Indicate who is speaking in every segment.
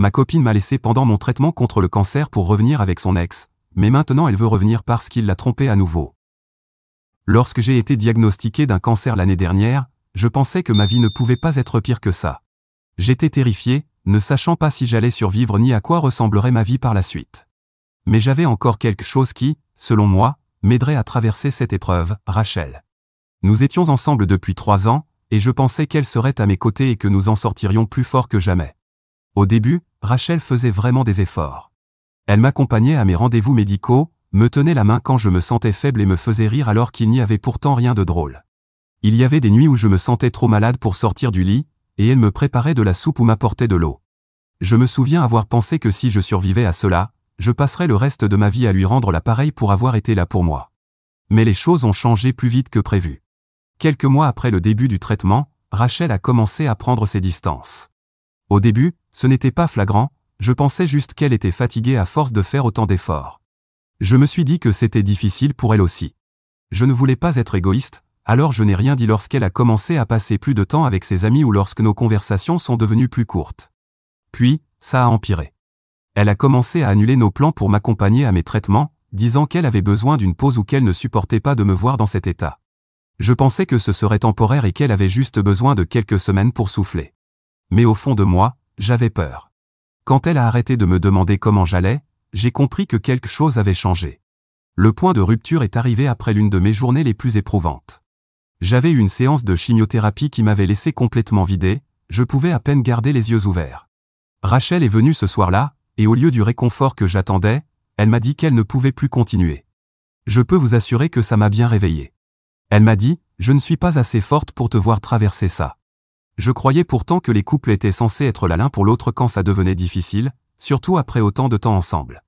Speaker 1: Ma copine m'a laissé pendant mon traitement contre le cancer pour revenir avec son ex, mais maintenant elle veut revenir parce qu'il l'a trompée à nouveau. Lorsque j'ai été diagnostiqué d'un cancer l'année dernière, je pensais que ma vie ne pouvait pas être pire que ça. J'étais terrifié, ne sachant pas si j'allais survivre ni à quoi ressemblerait ma vie par la suite. Mais j'avais encore quelque chose qui, selon moi, m'aiderait à traverser cette épreuve, Rachel. Nous étions ensemble depuis 3 ans, et je pensais qu'elle serait à mes côtés et que nous en sortirions plus forts que jamais. Au début, Rachel faisait vraiment des efforts. Elle m'accompagnait à mes rendez-vous médicaux, me tenait la main quand je me sentais faible et me faisait rire alors qu'il n'y avait pourtant rien de drôle. Il y avait des nuits où je me sentais trop malade pour sortir du lit, et elle me préparait de la soupe ou m'apportait de l'eau. Je me souviens avoir pensé que si je survivais à cela, je passerais le reste de ma vie à lui rendre l'appareil pour avoir été là pour moi. Mais les choses ont changé plus vite que prévu. Quelques mois après le début du traitement, Rachel a commencé à prendre ses distances. Au début, ce n'était pas flagrant, je pensais juste qu'elle était fatiguée à force de faire autant d'efforts. Je me suis dit que c'était difficile pour elle aussi. Je ne voulais pas être égoïste, alors je n'ai rien dit lorsqu'elle a commencé à passer plus de temps avec ses amis ou lorsque nos conversations sont devenues plus courtes. Puis, ça a empiré. Elle a commencé à annuler nos plans pour m'accompagner à mes traitements, disant qu'elle avait besoin d'une pause ou qu'elle ne supportait pas de me voir dans cet état. Je pensais que ce serait temporaire et qu'elle avait juste besoin de quelques semaines pour souffler. Mais au fond de moi, j'avais peur. Quand elle a arrêté de me demander comment j'allais, j'ai compris que quelque chose avait changé. Le point de rupture est arrivé après l'une de mes journées les plus éprouvantes. J'avais eu une séance de chimiothérapie qui m'avait laissé complètement vidé, je pouvais à peine garder les yeux ouverts. Rachel est venue ce soir-là, et au lieu du réconfort que j'attendais, elle m'a dit qu'elle ne pouvait plus continuer. Je peux vous assurer que ça m'a bien réveillé. Elle m'a dit, « Je ne suis pas assez forte pour te voir traverser ça. » Je croyais pourtant que les couples étaient censés être là l'un pour l'autre quand ça devenait difficile, surtout après autant de temps ensemble.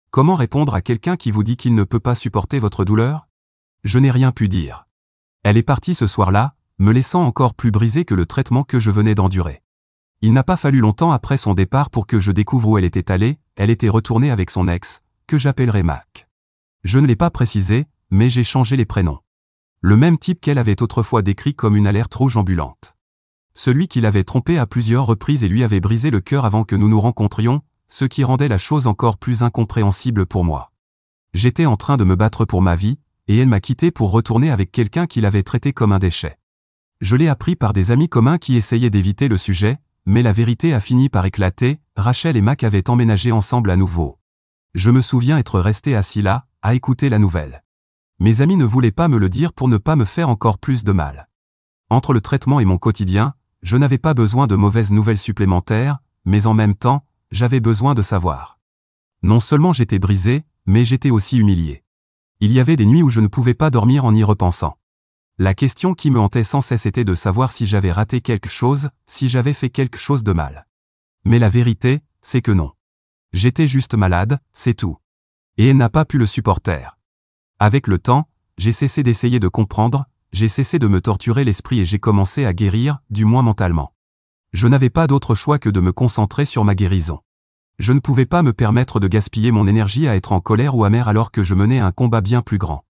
Speaker 1: Comment répondre à quelqu'un qui vous dit qu'il ne peut pas supporter votre douleur? Je n'ai rien pu dire. Elle est partie ce soir-là, me laissant encore plus brisé que le traitement que je venais d'endurer. Il n'a pas fallu longtemps après son départ pour que je découvre où elle était allée, elle était retournée avec son ex, que j'appellerai Mac. Je ne l'ai pas précisé, mais j'ai changé les prénoms. Le même type qu'elle avait autrefois décrit comme une alerte rouge ambulante. Celui qui l'avait trompé à plusieurs reprises et lui avait brisé le cœur avant que nous nous rencontrions, ce qui rendait la chose encore plus incompréhensible pour moi. J'étais en train de me battre pour ma vie, et elle m'a quitté pour retourner avec quelqu'un qui l'avait traité comme un déchet. Je l'ai appris par des amis communs qui essayaient d'éviter le sujet, mais la vérité a fini par éclater, Rachel et Mac avaient emménagé ensemble à nouveau. Je me souviens être resté assis là, à écouter la nouvelle. Mes amis ne voulaient pas me le dire pour ne pas me faire encore plus de mal. Entre le traitement et mon quotidien, je n'avais pas besoin de mauvaises nouvelles supplémentaires, mais en même temps, j'avais besoin de savoir. Non seulement j'étais brisé, mais j'étais aussi humilié. Il y avait des nuits où je ne pouvais pas dormir en y repensant. La question qui me hantait sans cesse était de savoir si j'avais raté quelque chose, si j'avais fait quelque chose de mal. Mais la vérité, c'est que non. J'étais juste malade, c'est tout. Et elle n'a pas pu le supporter. Avec le temps, j'ai cessé d'essayer de comprendre, j'ai cessé de me torturer l'esprit et j'ai commencé à guérir, du moins mentalement. Je n'avais pas d'autre choix que de me concentrer sur ma guérison. Je ne pouvais pas me permettre de gaspiller mon énergie à être en colère ou amer alors que je menais un combat bien plus grand.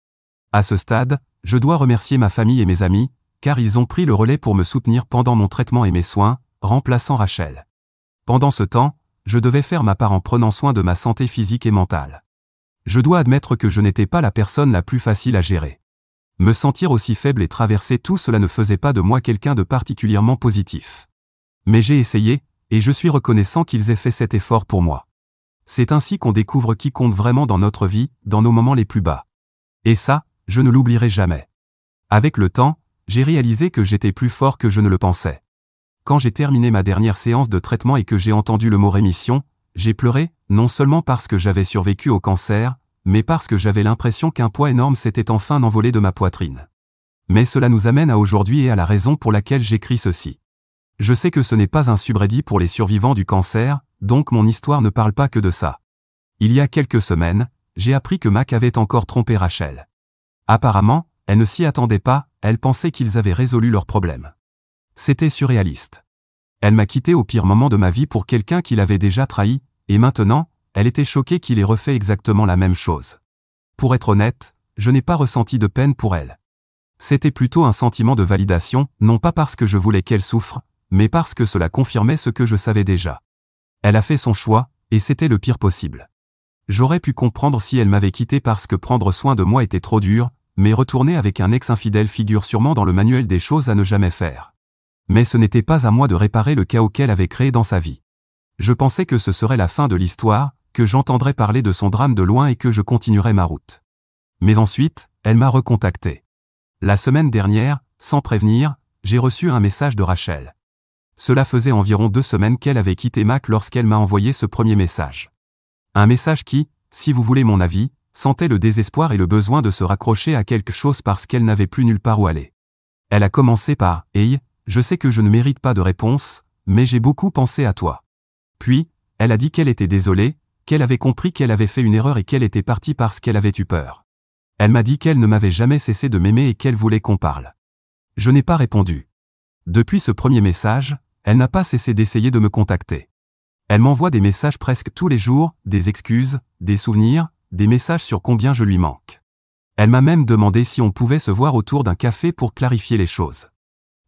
Speaker 1: À ce stade, je dois remercier ma famille et mes amis, car ils ont pris le relais pour me soutenir pendant mon traitement et mes soins, remplaçant Rachel. Pendant ce temps, je devais faire ma part en prenant soin de ma santé physique et mentale. Je dois admettre que je n'étais pas la personne la plus facile à gérer. Me sentir aussi faible et traverser tout cela ne faisait pas de moi quelqu'un de particulièrement positif. Mais j'ai essayé, et je suis reconnaissant qu'ils aient fait cet effort pour moi. C'est ainsi qu'on découvre qui compte vraiment dans notre vie, dans nos moments les plus bas. Et ça, je ne l'oublierai jamais. Avec le temps, j'ai réalisé que j'étais plus fort que je ne le pensais. Quand j'ai terminé ma dernière séance de traitement et que j'ai entendu le mot rémission, j'ai pleuré, non seulement parce que j'avais survécu au cancer, mais parce que j'avais l'impression qu'un poids énorme s'était enfin envolé de ma poitrine. Mais cela nous amène à aujourd'hui et à la raison pour laquelle j'écris ceci. Je sais que ce n'est pas un subreddit pour les survivants du cancer, donc mon histoire ne parle pas que de ça. Il y a quelques semaines, j'ai appris que Mac avait encore trompé Rachel. Apparemment, elle ne s'y attendait pas, elle pensait qu'ils avaient résolu leur problème. C'était surréaliste. Elle m'a quitté au pire moment de ma vie pour quelqu'un qui l'avait déjà trahi, et maintenant, elle était choquée qu'il ait refait exactement la même chose. Pour être honnête, je n'ai pas ressenti de peine pour elle. C'était plutôt un sentiment de validation, non pas parce que je voulais qu'elle souffre, mais parce que cela confirmait ce que je savais déjà. Elle a fait son choix, et c'était le pire possible. J'aurais pu comprendre si elle m'avait quitté parce que prendre soin de moi était trop dur, mais retourner avec un ex infidèle figure sûrement dans le manuel des choses à ne jamais faire. Mais ce n'était pas à moi de réparer le chaos qu'elle avait créé dans sa vie. Je pensais que ce serait la fin de l'histoire, que j'entendrais parler de son drame de loin et que je continuerais ma route. Mais ensuite, elle m'a recontacté. La semaine dernière, sans prévenir, j'ai reçu un message de Rachel. Cela faisait environ 2 semaines qu'elle avait quitté Mac lorsqu'elle m'a envoyé ce premier message. Un message qui, si vous voulez mon avis, sentait le désespoir et le besoin de se raccrocher à quelque chose parce qu'elle n'avait plus nulle part où aller. Elle a commencé par « Hey, je sais que je ne mérite pas de réponse, mais j'ai beaucoup pensé à toi. » Puis, elle a dit qu'elle était désolée, qu'elle avait compris qu'elle avait fait une erreur et qu'elle était partie parce qu'elle avait eu peur. Elle m'a dit qu'elle ne m'avait jamais cessé de m'aimer et qu'elle voulait qu'on parle. Je n'ai pas répondu. Depuis ce premier message, elle n'a pas cessé d'essayer de me contacter. Elle m'envoie des messages presque tous les jours, des excuses, des souvenirs, des messages sur combien je lui manque. Elle m'a même demandé si on pouvait se voir autour d'un café pour clarifier les choses.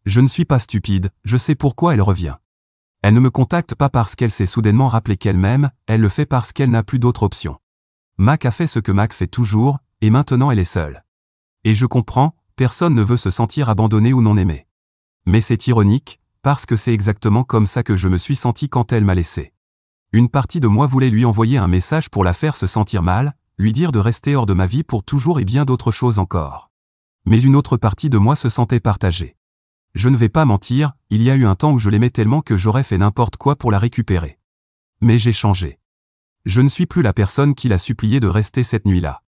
Speaker 1: Je ne suis pas stupide, je sais pourquoi elle revient. Elle ne me contacte pas parce qu'elle s'est soudainement rappelé qu'elle m'aime, elle le fait parce qu'elle n'a plus d'autre option. Mac a fait ce que Mac fait toujours, et maintenant elle est seule. Et je comprends, personne ne veut se sentir abandonné ou non aimé. Mais c'est ironique, parce que c'est exactement comme ça que je me suis senti quand elle m'a laissé. Une partie de moi voulait lui envoyer un message pour la faire se sentir mal, lui dire de rester hors de ma vie pour toujours et bien d'autres choses encore. Mais une autre partie de moi se sentait partagée. Je ne vais pas mentir, il y a eu un temps où je l'aimais tellement que j'aurais fait n'importe quoi pour la récupérer. Mais j'ai changé. Je ne suis plus la personne qui l'a supplié de rester cette nuit-là.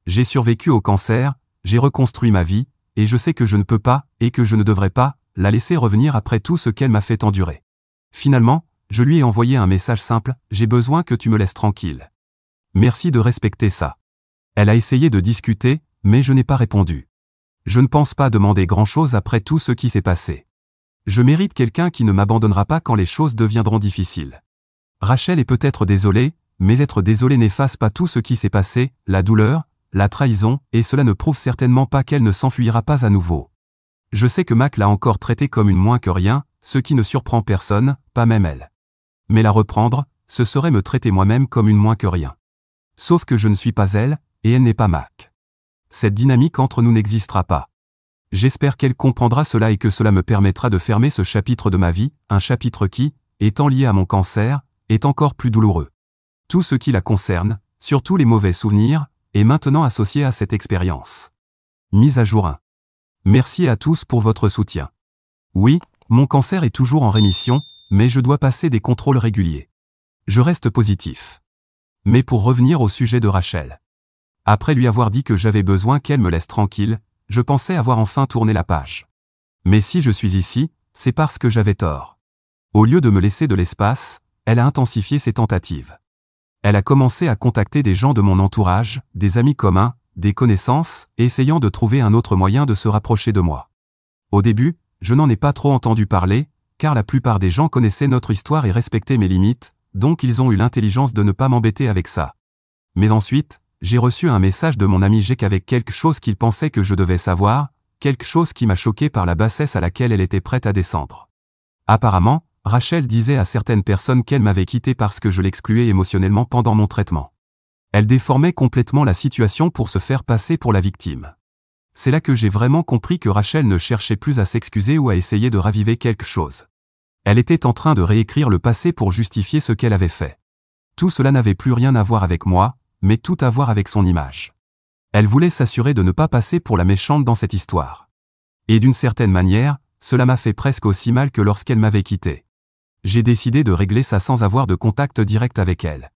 Speaker 1: J'ai survécu au cancer, j'ai reconstruit ma vie, et je sais que je ne peux pas, et que je ne devrais pas, la laisser revenir après tout ce qu'elle m'a fait endurer. Finalement, je lui ai envoyé un message simple, « J'ai besoin que tu me laisses tranquille. » Merci de respecter ça. Elle a essayé de discuter, mais je n'ai pas répondu. Je ne pense pas demander grand-chose après tout ce qui s'est passé. Je mérite quelqu'un qui ne m'abandonnera pas quand les choses deviendront difficiles. Rachel est peut-être désolée, mais être désolée n'efface pas tout ce qui s'est passé, la douleur, la trahison, et cela ne prouve certainement pas qu'elle ne s'enfuira pas à nouveau. Je sais que Mac l'a encore traitée comme une moins que rien, ce qui ne surprend personne, pas même elle. Mais la reprendre, ce serait me traiter moi-même comme une moins que rien. Sauf que je ne suis pas elle, et elle n'est pas Mac. Cette dynamique entre nous n'existera pas. J'espère qu'elle comprendra cela et que cela me permettra de fermer ce chapitre de ma vie, un chapitre qui, étant lié à mon cancer, est encore plus douloureux. Tout ce qui la concerne, surtout les mauvais souvenirs, est maintenant associé à cette expérience. Mise à jour 1. Merci à tous pour votre soutien. Oui, mon cancer est toujours en rémission, mais je dois passer des contrôles réguliers. Je reste positif. Mais pour revenir au sujet de Rachel. Après lui avoir dit que j'avais besoin qu'elle me laisse tranquille, je pensais avoir enfin tourné la page. Mais si je suis ici, c'est parce que j'avais tort. Au lieu de me laisser de l'espace, elle a intensifié ses tentatives. Elle a commencé à contacter des gens de mon entourage, des amis communs, des connaissances, essayant de trouver un autre moyen de se rapprocher de moi. Au début, je n'en ai pas trop entendu parler, car la plupart des gens connaissaient notre histoire et respectaient mes limites, donc ils ont eu l'intelligence de ne pas m'embêter avec ça. Mais ensuite, j'ai reçu un message de mon ami Jake avec quelque chose qu'il pensait que je devais savoir, quelque chose qui m'a choqué par la bassesse à laquelle elle était prête à descendre. Apparemment, Rachel disait à certaines personnes qu'elle m'avait quitté parce que je l'excluais émotionnellement pendant mon traitement. Elle déformait complètement la situation pour se faire passer pour la victime. C'est là que j'ai vraiment compris que Rachel ne cherchait plus à s'excuser ou à essayer de raviver quelque chose. Elle était en train de réécrire le passé pour justifier ce qu'elle avait fait. Tout cela n'avait plus rien à voir avec moi, mais tout à voir avec son image. Elle voulait s'assurer de ne pas passer pour la méchante dans cette histoire. Et d'une certaine manière, cela m'a fait presque aussi mal que lorsqu'elle m'avait quitté. J'ai décidé de régler ça sans avoir de contact direct avec elle.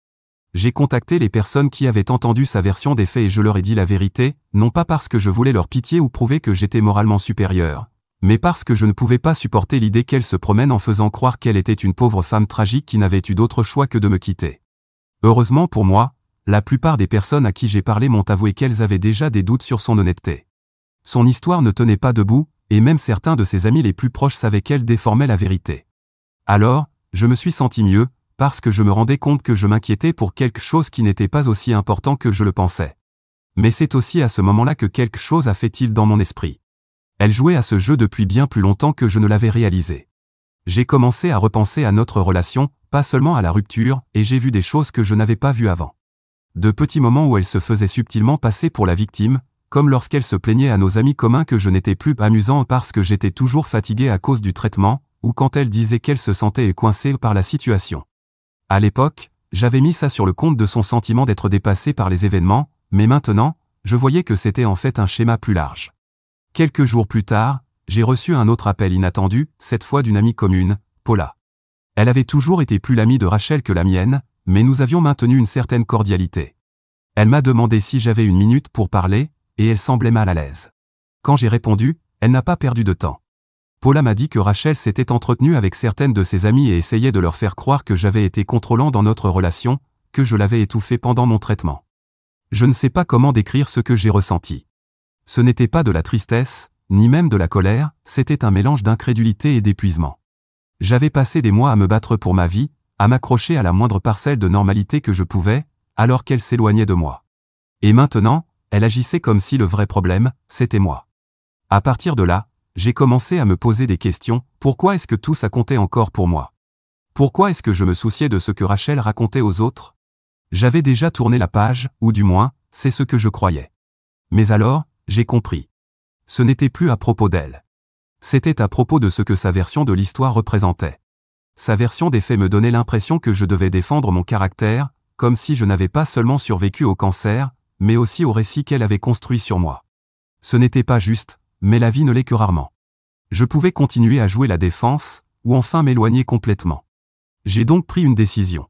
Speaker 1: J'ai contacté les personnes qui avaient entendu sa version des faits et je leur ai dit la vérité, non pas parce que je voulais leur pitié ou prouver que j'étais moralement supérieur, mais parce que je ne pouvais pas supporter l'idée qu'elle se promène en faisant croire qu'elle était une pauvre femme tragique qui n'avait eu d'autre choix que de me quitter. Heureusement pour moi, la plupart des personnes à qui j'ai parlé m'ont avoué qu'elles avaient déjà des doutes sur son honnêteté. Son histoire ne tenait pas debout, et même certains de ses amis les plus proches savaient qu'elle déformait la vérité. Alors, je me suis senti mieux, parce que je me rendais compte que je m'inquiétais pour quelque chose qui n'était pas aussi important que je le pensais. Mais c'est aussi à ce moment-là que quelque chose a fait tilt dans mon esprit. Elle jouait à ce jeu depuis bien plus longtemps que je ne l'avais réalisé. J'ai commencé à repenser à notre relation, pas seulement à la rupture, et j'ai vu des choses que je n'avais pas vues avant. De petits moments où elle se faisait subtilement passer pour la victime, comme lorsqu'elle se plaignait à nos amis communs que je n'étais plus amusant parce que j'étais toujours fatigué à cause du traitement, ou quand elle disait qu'elle se sentait coincée par la situation. À l'époque, j'avais mis ça sur le compte de son sentiment d'être dépassé par les événements, mais maintenant, je voyais que c'était en fait un schéma plus large. Quelques jours plus tard, j'ai reçu un autre appel inattendu, cette fois d'une amie commune, Paula. Elle avait toujours été plus l'amie de Rachel que la mienne, mais nous avions maintenu une certaine cordialité. Elle m'a demandé si j'avais une minute pour parler, et elle semblait mal à l'aise. Quand j'ai répondu, elle n'a pas perdu de temps. Paula m'a dit que Rachel s'était entretenue avec certaines de ses amies et essayait de leur faire croire que j'avais été contrôlant dans notre relation, que je l'avais étouffée pendant mon traitement. Je ne sais pas comment décrire ce que j'ai ressenti. Ce n'était pas de la tristesse, ni même de la colère, c'était un mélange d'incrédulité et d'épuisement. J'avais passé des mois à me battre pour ma vie, à m'accrocher à la moindre parcelle de normalité que je pouvais, alors qu'elle s'éloignait de moi. Et maintenant, elle agissait comme si le vrai problème, c'était moi. À partir de là, j'ai commencé à me poser des questions. Pourquoi est-ce que tout ça comptait encore pour moi? Pourquoi est-ce que je me souciais de ce que Rachel racontait aux autres? J'avais déjà tourné la page, ou du moins, c'est ce que je croyais. Mais alors, j'ai compris. Ce n'était plus à propos d'elle. C'était à propos de ce que sa version de l'histoire représentait. Sa version des faits me donnait l'impression que je devais défendre mon caractère, comme si je n'avais pas seulement survécu au cancer, mais aussi au récit qu'elle avait construit sur moi. Ce n'était pas juste, mais la vie ne l'est que rarement. Je pouvais continuer à jouer la défense, ou enfin m'éloigner complètement. J'ai donc pris une décision.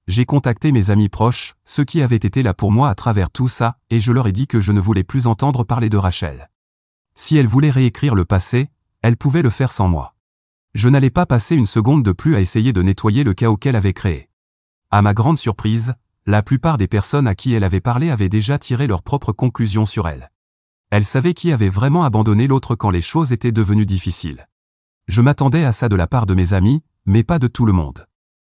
Speaker 1: J'ai contacté mes amis proches, ceux qui avaient été là pour moi à travers tout ça, et je leur ai dit que je ne voulais plus entendre parler de Rachel. Si elle voulait réécrire le passé, elle pouvait le faire sans moi. Je n'allais pas passer une seconde de plus à essayer de nettoyer le chaos qu'elle avait créé. À ma grande surprise, la plupart des personnes à qui elle avait parlé avaient déjà tiré leurs propres conclusions sur elle. Elle savait qui avait vraiment abandonné l'autre quand les choses étaient devenues difficiles. Je m'attendais à ça de la part de mes amis, mais pas de tout le monde.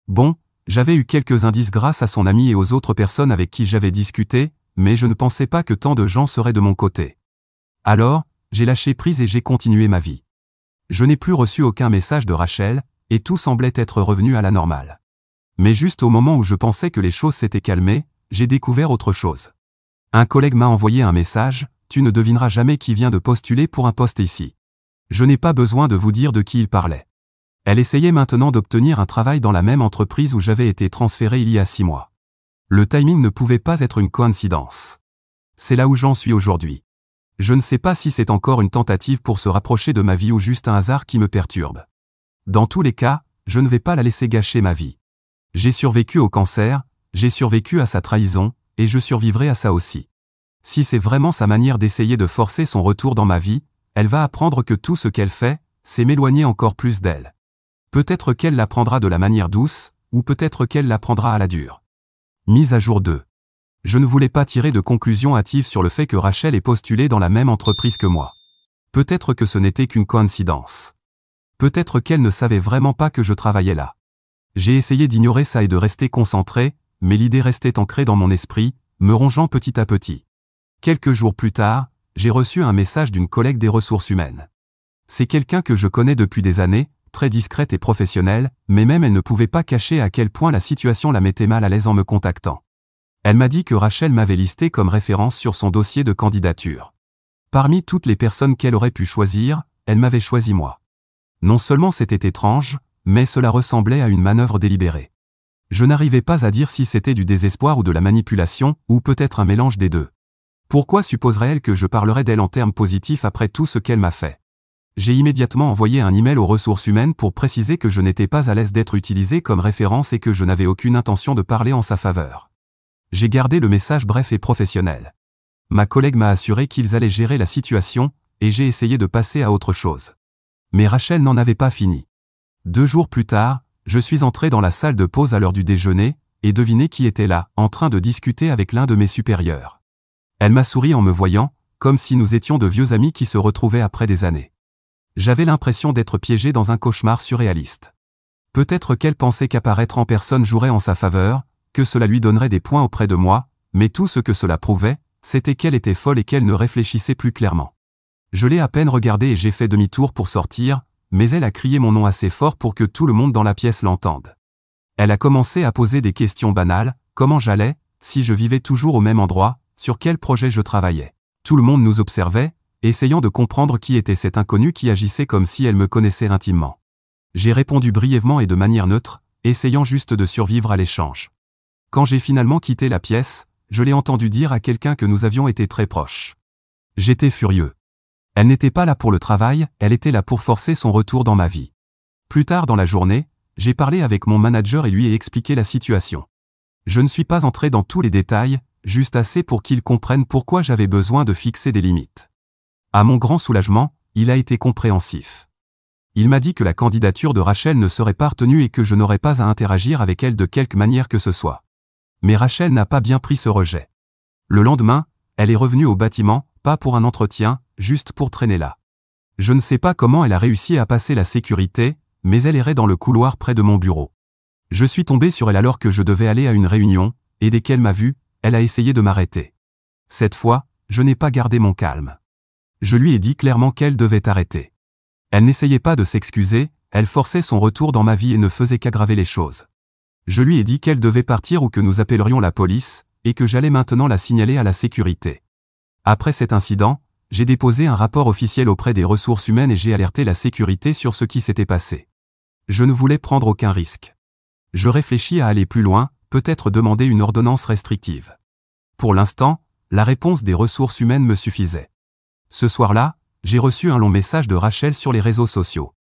Speaker 1: Bon, j'avais eu quelques indices grâce à son ami et aux autres personnes avec qui j'avais discuté, mais je ne pensais pas que tant de gens seraient de mon côté. Alors, j'ai lâché prise et j'ai continué ma vie. Je n'ai plus reçu aucun message de Rachel, et tout semblait être revenu à la normale. Mais juste au moment où je pensais que les choses s'étaient calmées, j'ai découvert autre chose. Un collègue m'a envoyé un message: « Tu ne devineras jamais qui vient de postuler pour un poste ici. » Je n'ai pas besoin de vous dire de qui il parlait. Elle essayait maintenant d'obtenir un travail dans la même entreprise où j'avais été transféré il y a 6 mois. Le timing ne pouvait pas être une coïncidence. C'est là où j'en suis aujourd'hui. Je ne sais pas si c'est encore une tentative pour se rapprocher de ma vie ou juste un hasard qui me perturbe. Dans tous les cas, je ne vais pas la laisser gâcher ma vie. J'ai survécu au cancer, j'ai survécu à sa trahison, et je survivrai à ça aussi. Si c'est vraiment sa manière d'essayer de forcer son retour dans ma vie, elle va apprendre que tout ce qu'elle fait, c'est m'éloigner encore plus d'elle. Peut-être qu'elle l'apprendra de la manière douce, ou peut-être qu'elle l'apprendra à la dure. Mise à jour 2. Je ne voulais pas tirer de conclusions hâtives sur le fait que Rachel ait postulé dans la même entreprise que moi. Peut-être que ce n'était qu'une coïncidence. Peut-être qu'elle ne savait vraiment pas que je travaillais là. J'ai essayé d'ignorer ça et de rester concentré, mais l'idée restait ancrée dans mon esprit, me rongeant petit à petit. Quelques jours plus tard, j'ai reçu un message d'une collègue des ressources humaines. C'est quelqu'un que je connais depuis des années, très discrète et professionnelle, mais même elle ne pouvait pas cacher à quel point la situation la mettait mal à l'aise en me contactant. Elle m'a dit que Rachel m'avait listé comme référence sur son dossier de candidature. Parmi toutes les personnes qu'elle aurait pu choisir, elle m'avait choisi moi. Non seulement c'était étrange, mais cela ressemblait à une manœuvre délibérée. Je n'arrivais pas à dire si c'était du désespoir ou de la manipulation, ou peut-être un mélange des deux. Pourquoi supposerait-elle que je parlerais d'elle en termes positifs après tout ce qu'elle m'a fait? J'ai immédiatement envoyé un email aux ressources humaines pour préciser que je n'étais pas à l'aise d'être utilisé comme référence et que je n'avais aucune intention de parler en sa faveur. J'ai gardé le message bref et professionnel. Ma collègue m'a assuré qu'ils allaient gérer la situation, et j'ai essayé de passer à autre chose. Mais Rachel n'en avait pas fini. 2 jours plus tard, je suis entré dans la salle de pause à l'heure du déjeuner, et devinez qui était là, en train de discuter avec l'un de mes supérieurs. Elle m'a souri en me voyant, comme si nous étions de vieux amis qui se retrouvaient après des années. J'avais l'impression d'être piégé dans un cauchemar surréaliste. Peut-être qu'elle pensait qu'apparaître en personne jouerait en sa faveur, que cela lui donnerait des points auprès de moi, mais tout ce que cela prouvait, c'était qu'elle était folle et qu'elle ne réfléchissait plus clairement. Je l'ai à peine regardée et j'ai fait demi-tour pour sortir, mais elle a crié mon nom assez fort pour que tout le monde dans la pièce l'entende. Elle a commencé à poser des questions banales, comment j'allais, si je vivais toujours au même endroit, sur quel projet je travaillais. Tout le monde nous observait, essayant de comprendre qui était cet inconnu qui agissait comme si elle me connaissait intimement. J'ai répondu brièvement et de manière neutre, essayant juste de survivre à l'échange. Quand j'ai finalement quitté la pièce, je l'ai entendu dire à quelqu'un que nous avions été très proches. J'étais furieux. Elle n'était pas là pour le travail, elle était là pour forcer son retour dans ma vie. Plus tard dans la journée, j'ai parlé avec mon manager et lui ai expliqué la situation. Je ne suis pas entré dans tous les détails, juste assez pour qu'il comprenne pourquoi j'avais besoin de fixer des limites. À mon grand soulagement, il a été compréhensif. Il m'a dit que la candidature de Rachel ne serait pas retenue et que je n'aurais pas à interagir avec elle de quelque manière que ce soit. Mais Rachel n'a pas bien pris ce rejet. Le lendemain, elle est revenue au bâtiment, pas pour un entretien, juste pour traîner là. Je ne sais pas comment elle a réussi à passer la sécurité, mais elle errait dans le couloir près de mon bureau. Je suis tombé sur elle alors que je devais aller à une réunion, et dès qu'elle m'a vu, elle a essayé de m'arrêter. Cette fois, je n'ai pas gardé mon calme. Je lui ai dit clairement qu'elle devait arrêter. Elle n'essayait pas de s'excuser, elle forçait son retour dans ma vie et ne faisait qu'aggraver les choses. Je lui ai dit qu'elle devait partir ou que nous appellerions la police, et que j'allais maintenant la signaler à la sécurité. Après cet incident, j'ai déposé un rapport officiel auprès des ressources humaines et j'ai alerté la sécurité sur ce qui s'était passé. Je ne voulais prendre aucun risque. Je réfléchis à aller plus loin, peut-être demander une ordonnance restrictive. Pour l'instant, la réponse des ressources humaines me suffisait. Ce soir-là, j'ai reçu un long message de Rachel sur les réseaux sociaux.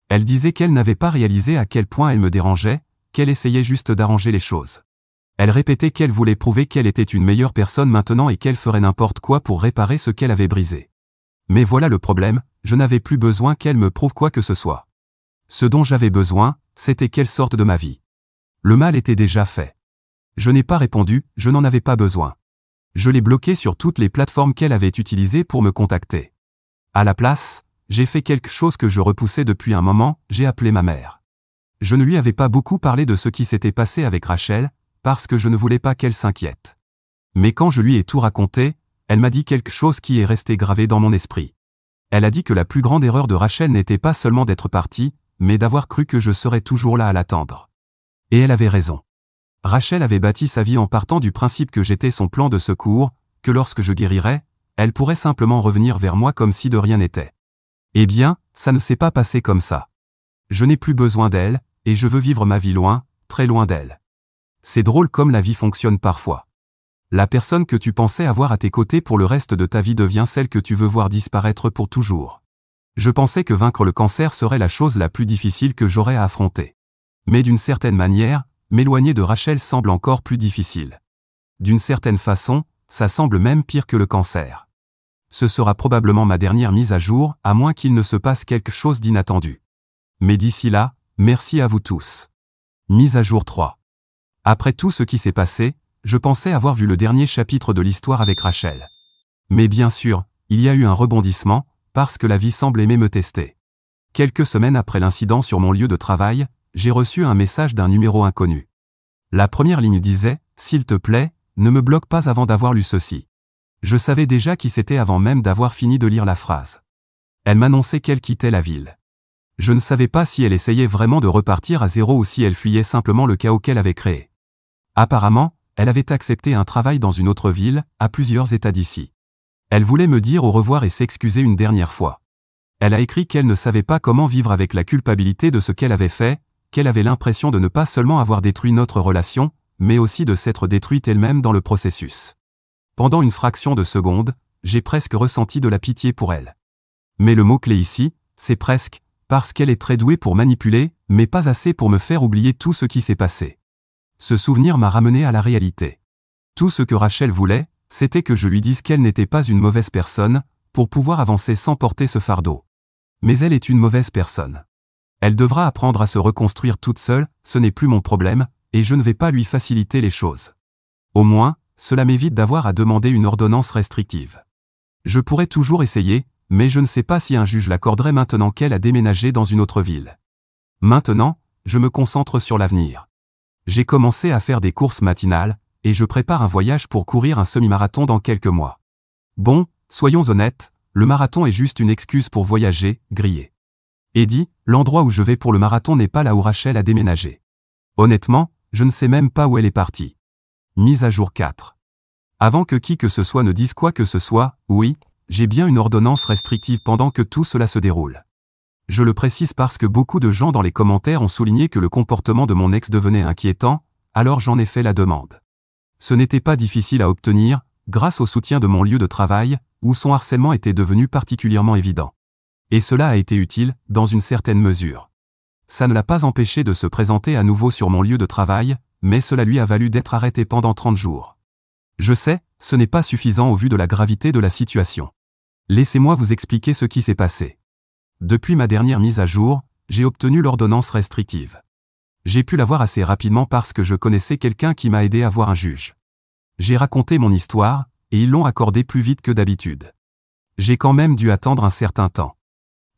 Speaker 1: Elle disait qu'elle n'avait pas réalisé à quel point elle me dérangeait, qu'elle essayait juste d'arranger les choses. Elle répétait qu'elle voulait prouver qu'elle était une meilleure personne maintenant et qu'elle ferait n'importe quoi pour réparer ce qu'elle avait brisé. Mais voilà le problème, je n'avais plus besoin qu'elle me prouve quoi que ce soit. Ce dont j'avais besoin, c'était qu'elle sorte de ma vie. Le mal était déjà fait. Je n'ai pas répondu, je n'en avais pas besoin. Je l'ai bloquée sur toutes les plateformes qu'elle avait utilisées pour me contacter. À la place, j'ai fait quelque chose que je repoussais depuis un moment, j'ai appelé ma mère. Je ne lui avais pas beaucoup parlé de ce qui s'était passé avec Rachel, parce que je ne voulais pas qu'elle s'inquiète. Mais quand je lui ai tout raconté, elle m'a dit quelque chose qui est resté gravé dans mon esprit. Elle a dit que la plus grande erreur de Rachel n'était pas seulement d'être partie, mais d'avoir cru que je serais toujours là à l'attendre. Et elle avait raison. Rachel avait bâti sa vie en partant du principe que j'étais son plan de secours, que lorsque je guérirais, elle pourrait simplement revenir vers moi comme si de rien n'était. Eh bien, ça ne s'est pas passé comme ça. Je n'ai plus besoin d'elle, et je veux vivre ma vie loin, très loin d'elle. C'est drôle comme la vie fonctionne parfois. La personne que tu pensais avoir à tes côtés pour le reste de ta vie devient celle que tu veux voir disparaître pour toujours. Je pensais que vaincre le cancer serait la chose la plus difficile que j'aurais à affronter. Mais d'une certaine manière, m'éloigner de Rachel semble encore plus difficile. D'une certaine façon, ça semble même pire que le cancer. Ce sera probablement ma dernière mise à jour, à moins qu'il ne se passe quelque chose d'inattendu. Mais d'ici là, merci à vous tous. Mise à jour 3. Après tout ce qui s'est passé, je pensais avoir vu le dernier chapitre de l'histoire avec Rachel. Mais bien sûr, il y a eu un rebondissement, parce que la vie semble aimer me tester. Quelques semaines après l'incident sur mon lieu de travail, j'ai reçu un message d'un numéro inconnu. La première ligne disait « S'il te plaît, ne me bloque pas avant d'avoir lu ceci ». Je savais déjà qui c'était avant même d'avoir fini de lire la phrase. Elle m'annonçait qu'elle quittait la ville. Je ne savais pas si elle essayait vraiment de repartir à zéro ou si elle fuyait simplement le chaos qu'elle avait créé. Apparemment, elle avait accepté un travail dans une autre ville, à plusieurs états d'ici. Elle voulait me dire au revoir et s'excuser une dernière fois. Elle a écrit qu'elle ne savait pas comment vivre avec la culpabilité de ce qu'elle avait fait, qu'elle avait l'impression de ne pas seulement avoir détruit notre relation, mais aussi de s'être détruite elle-même dans le processus. Pendant une fraction de seconde, j'ai presque ressenti de la pitié pour elle. Mais le mot-clé ici, c'est presque, parce qu'elle est très douée pour manipuler, mais pas assez pour me faire oublier tout ce qui s'est passé. Ce souvenir m'a ramené à la réalité. Tout ce que Rachel voulait, c'était que je lui dise qu'elle n'était pas une mauvaise personne, pour pouvoir avancer sans porter ce fardeau. Mais elle est une mauvaise personne. Elle devra apprendre à se reconstruire toute seule, ce n'est plus mon problème, et je ne vais pas lui faciliter les choses. Au moins, cela m'évite d'avoir à demander une ordonnance restrictive. Je pourrais toujours essayer, mais je ne sais pas si un juge l'accorderait maintenant qu'elle a déménagé dans une autre ville. Maintenant, je me concentre sur l'avenir. J'ai commencé à faire des courses matinales, et je prépare un voyage pour courir un semi-marathon dans quelques mois. Bon, soyons honnêtes, le marathon est juste une excuse pour voyager, griller. Eddie, l'endroit où je vais pour le marathon n'est pas là où Rachel a déménagé. Honnêtement, je ne sais même pas où elle est partie. Mise à jour 4. Avant que qui que ce soit ne dise quoi que ce soit, oui, j'ai bien une ordonnance restrictive pendant que tout cela se déroule. Je le précise parce que beaucoup de gens dans les commentaires ont souligné que le comportement de mon ex devenait inquiétant, alors j'en ai fait la demande. Ce n'était pas difficile à obtenir, grâce au soutien de mon lieu de travail, où son harcèlement était devenu particulièrement évident. Et cela a été utile, dans une certaine mesure. Ça ne l'a pas empêché de se présenter à nouveau sur mon lieu de travail, mais cela lui a valu d'être arrêté pendant 30 jours. Je sais, ce n'est pas suffisant au vu de la gravité de la situation. Laissez-moi vous expliquer ce qui s'est passé. Depuis ma dernière mise à jour, j'ai obtenu l'ordonnance restrictive. J'ai pu l'avoir assez rapidement parce que je connaissais quelqu'un qui m'a aidé à voir un juge. J'ai raconté mon histoire, et ils l'ont accordé plus vite que d'habitude. J'ai quand même dû attendre un certain temps.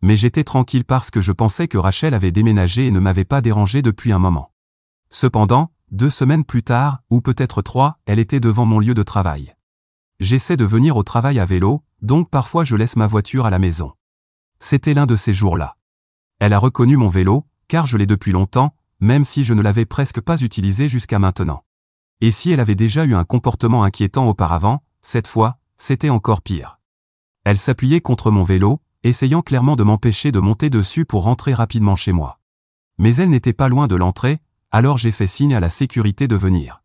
Speaker 1: Mais j'étais tranquille parce que je pensais que Rachel avait déménagé et ne m'avait pas dérangé depuis un moment. Cependant, 2 semaines plus tard, ou peut-être 3, elle était devant mon lieu de travail. J'essaie de venir au travail à vélo, donc parfois je laisse ma voiture à la maison. C'était l'un de ces jours-là. Elle a reconnu mon vélo, car je l'ai depuis longtemps, même si je ne l'avais presque pas utilisé jusqu'à maintenant. Et si elle avait déjà eu un comportement inquiétant auparavant, cette fois, c'était encore pire. Elle s'appuyait contre mon vélo, essayant clairement de m'empêcher de monter dessus pour rentrer rapidement chez moi. Mais elle n'était pas loin de l'entrée, alors j'ai fait signe à la sécurité de venir.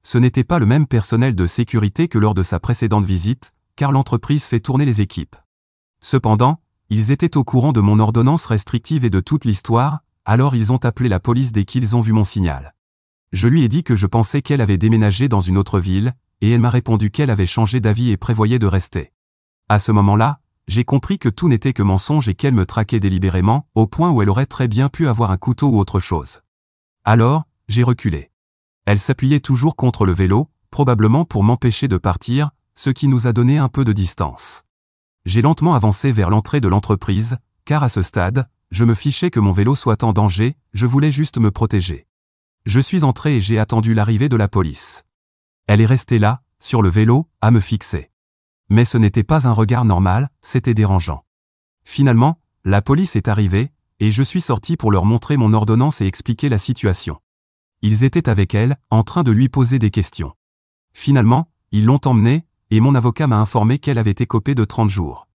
Speaker 1: Ce n'était pas le même personnel de sécurité que lors de sa précédente visite, car l'entreprise fait tourner les équipes. Cependant, ils étaient au courant de mon ordonnance restrictive et de toute l'histoire, alors ils ont appelé la police dès qu'ils ont vu mon signal. Je lui ai dit que je pensais qu'elle avait déménagé dans une autre ville, et elle m'a répondu qu'elle avait changé d'avis et prévoyait de rester. À ce moment-là, j'ai compris que tout n'était que mensonge et qu'elle me traquait délibérément, au point où elle aurait très bien pu avoir un couteau ou autre chose. Alors, j'ai reculé. Elle s'appuyait toujours contre le vélo, probablement pour m'empêcher de partir, ce qui nous a donné un peu de distance. J'ai lentement avancé vers l'entrée de l'entreprise, car à ce stade, je me fichais que mon vélo soit en danger, je voulais juste me protéger. Je suis entré et j'ai attendu l'arrivée de la police. Elle est restée là, sur le vélo, à me fixer. Mais ce n'était pas un regard normal, c'était dérangeant. Finalement, la police est arrivée, et je suis sorti pour leur montrer mon ordonnance et expliquer la situation. Ils étaient avec elle, en train de lui poser des questions. Finalement, ils l'ont emmenée, et mon avocat m'a informé qu'elle avait été écopée de 30 jours.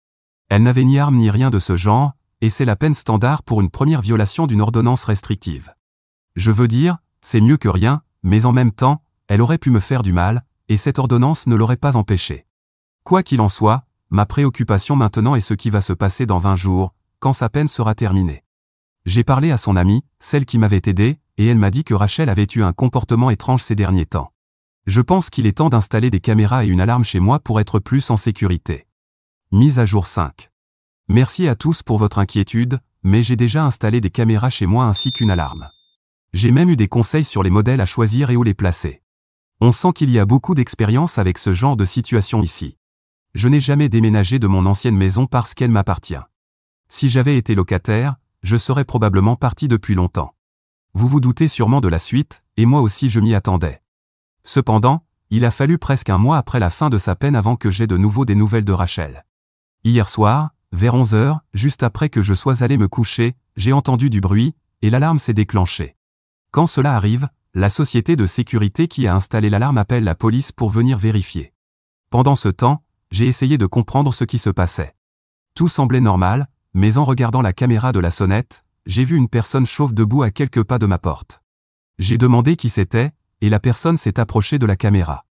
Speaker 1: Elle n'avait ni arme ni rien de ce genre, et c'est la peine standard pour une première violation d'une ordonnance restrictive. Je veux dire, c'est mieux que rien, mais en même temps, elle aurait pu me faire du mal, et cette ordonnance ne l'aurait pas empêchée. Quoi qu'il en soit, ma préoccupation maintenant est ce qui va se passer dans 20 jours, quand sa peine sera terminée. J'ai parlé à son amie, celle qui m'avait aidé, et elle m'a dit que Rachel avait eu un comportement étrange ces derniers temps. Je pense qu'il est temps d'installer des caméras et une alarme chez moi pour être plus en sécurité. Mise à jour 5. Merci à tous pour votre inquiétude, mais j'ai déjà installé des caméras chez moi ainsi qu'une alarme. J'ai même eu des conseils sur les modèles à choisir et où les placer. On sent qu'il y a beaucoup d'expérience avec ce genre de situation ici. Je n'ai jamais déménagé de mon ancienne maison parce qu'elle m'appartient. Si j'avais été locataire, je serais probablement parti depuis longtemps. Vous vous doutez sûrement de la suite, et moi aussi je m'y attendais. Cependant, il a fallu presque un mois après la fin de sa peine avant que j'aie de nouveau des nouvelles de Rachel. Hier soir, vers 11 h, juste après que je sois allé me coucher, j'ai entendu du bruit, et l'alarme s'est déclenchée. Quand cela arrive, la société de sécurité qui a installé l'alarme appelle la police pour venir vérifier. Pendant ce temps, j'ai essayé de comprendre ce qui se passait. Tout semblait normal, mais en regardant la caméra de la sonnette, j'ai vu une personne chauve debout à quelques pas de ma porte. J'ai demandé qui c'était, et la personne s'est approchée de la caméra.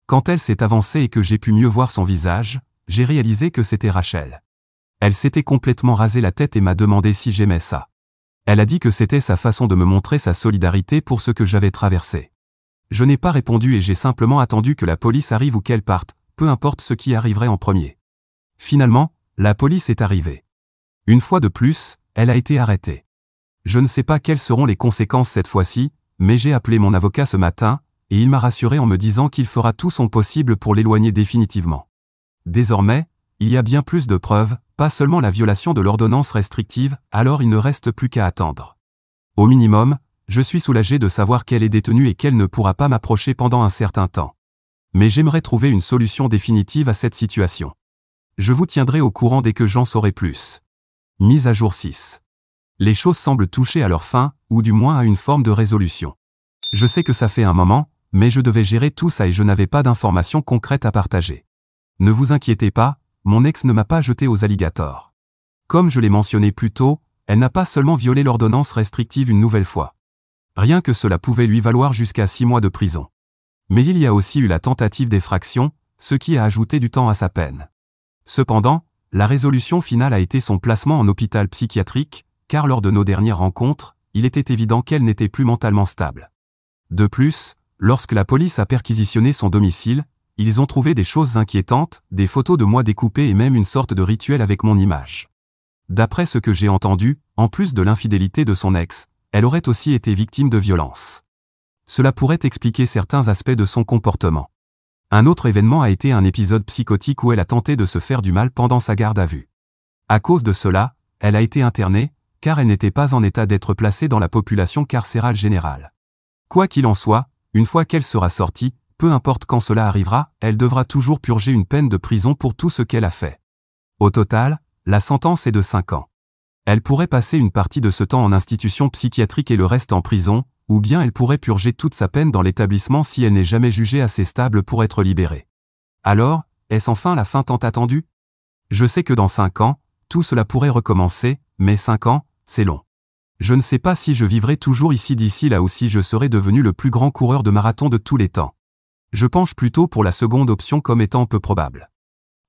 Speaker 1: Quand elle s'est avancée et que j'ai pu mieux voir son visage, j'ai réalisé que c'était Rachel. Elle s'était complètement rasé la tête et m'a demandé si j'aimais ça. Elle a dit que c'était sa façon de me montrer sa solidarité pour ce que j'avais traversé. Je n'ai pas répondu et j'ai simplement attendu que la police arrive ou qu'elle parte, peu importe ce qui arriverait en premier. Finalement, la police est arrivée. Une fois de plus, elle a été arrêtée. Je ne sais pas quelles seront les conséquences cette fois-ci, mais j'ai appelé mon avocat ce matin, et il m'a rassuré en me disant qu'il fera tout son possible pour l'éloigner définitivement. Désormais, il y a bien plus de preuves, pas seulement la violation de l'ordonnance restrictive, alors il ne reste plus qu'à attendre. Au minimum, je suis soulagé de savoir qu'elle est détenue et qu'elle ne pourra pas m'approcher pendant un certain temps. Mais j'aimerais trouver une solution définitive à cette situation. Je vous tiendrai au courant dès que j'en saurai plus. Mise à jour 6. Les choses semblent toucher à leur fin, ou du moins à une forme de résolution. Je sais que ça fait un moment, mais je devais gérer tout ça et je n'avais pas d'informations concrètes à partager. Ne vous inquiétez pas, mon ex ne m'a pas jeté aux alligators. Comme je l'ai mentionné plus tôt, elle n'a pas seulement violé l'ordonnance restrictive une nouvelle fois. Rien que cela pouvait lui valoir jusqu'à 6 mois de prison. Mais il y a aussi eu la tentative d'effraction, ce qui a ajouté du temps à sa peine. Cependant, la résolution finale a été son placement en hôpital psychiatrique, car lors de nos dernières rencontres, il était évident qu'elle n'était plus mentalement stable. De plus, lorsque la police a perquisitionné son domicile, ils ont trouvé des choses inquiétantes, des photos de moi découpées et même une sorte de rituel avec mon image. D'après ce que j'ai entendu, en plus de l'infidélité de son ex, elle aurait aussi été victime de violences. Cela pourrait expliquer certains aspects de son comportement. Un autre événement a été un épisode psychotique où elle a tenté de se faire du mal pendant sa garde à vue. À cause de cela, elle a été internée, car elle n'était pas en état d'être placée dans la population carcérale générale. Quoi qu'il en soit, une fois qu'elle sera sortie, peu importe quand cela arrivera, elle devra toujours purger une peine de prison pour tout ce qu'elle a fait. Au total, la sentence est de 5 ans. Elle pourrait passer une partie de ce temps en institution psychiatrique et le reste en prison, ou bien elle pourrait purger toute sa peine dans l'établissement si elle n'est jamais jugée assez stable pour être libérée. Alors, est-ce enfin la fin tant attendue? Je sais que dans 5 ans, tout cela pourrait recommencer, mais 5 ans, c'est long. Je ne sais pas si je vivrai toujours ici d'ici là ou si je serai devenu le plus grand coureur de marathon de tous les temps. Je penche plutôt pour la seconde option comme étant peu probable.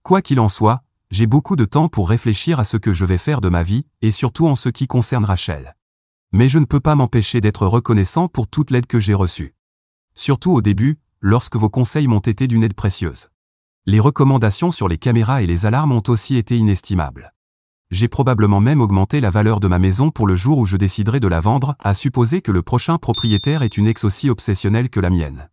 Speaker 1: Quoi qu'il en soit, j'ai beaucoup de temps pour réfléchir à ce que je vais faire de ma vie, et surtout en ce qui concerne Rachel. Mais je ne peux pas m'empêcher d'être reconnaissant pour toute l'aide que j'ai reçue. Surtout au début, lorsque vos conseils m'ont été d'une aide précieuse. Les recommandations sur les caméras et les alarmes ont aussi été inestimables. J'ai probablement même augmenté la valeur de ma maison pour le jour où je déciderai de la vendre, à supposer que le prochain propriétaire est une ex aussi obsessionnelle que la mienne.